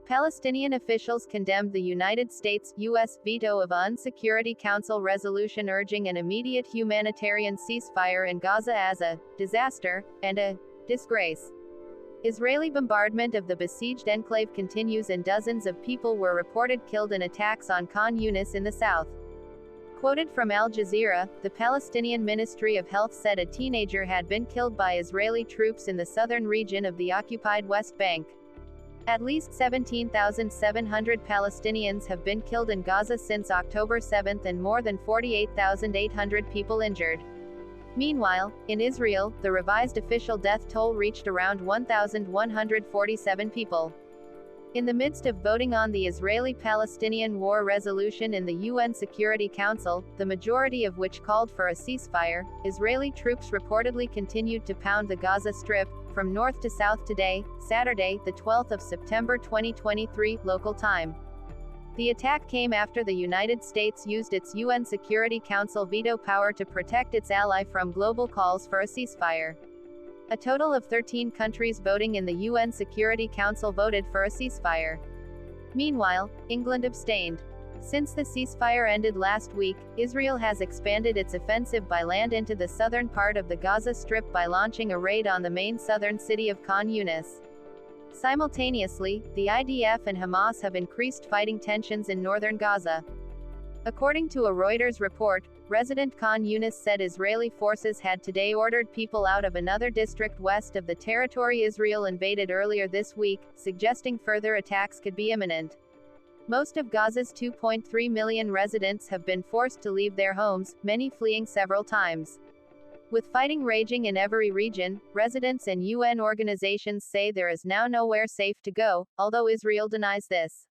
Palestinian officials condemned the United States-US veto of a UN Security Council resolution urging an immediate humanitarian ceasefire in Gaza as a disaster and a disgrace. Israeli bombardment of the besieged enclave continues and dozens of people were reported killed in attacks on Khan Yunis in the south. Quoted from Al Jazeera, the Palestinian Ministry of Health said a teenager had been killed by Israeli troops in the southern region of the occupied West Bank. At least 17,700 Palestinians have been killed in Gaza since October 7 and more than 48,800 people injured. Meanwhile, in Israel, the revised official death toll reached around 1,147 people. In the midst of voting on the Israeli-Palestinian war resolution in the UN Security Council, the majority of which called for a ceasefire, Israeli troops reportedly continued to pound the Gaza Strip, from north to south today, Saturday, the 12th of September 2023, local time. The attack came after the United States used its UN Security Council veto power to protect its ally from global calls for a ceasefire. A total of 13 countries voting in the UN Security Council voted for a ceasefire. Meanwhile, England abstained. Since the ceasefire ended last week, Israel has expanded its offensive by land into the southern part of the Gaza Strip by launching a raid on the main southern city of Khan Yunis. Simultaneously, the IDF and Hamas have increased fighting tensions in northern Gaza. According to a Reuters report, Resident Khan Yunis said Israeli forces had today ordered people out of another district west of the territory Israel invaded earlier this week, suggesting further attacks could be imminent. Most of Gaza's 2.3 million residents have been forced to leave their homes, many fleeing several times. With fighting raging in every region, residents and UN organizations say there is now nowhere safe to go, although Israel denies this.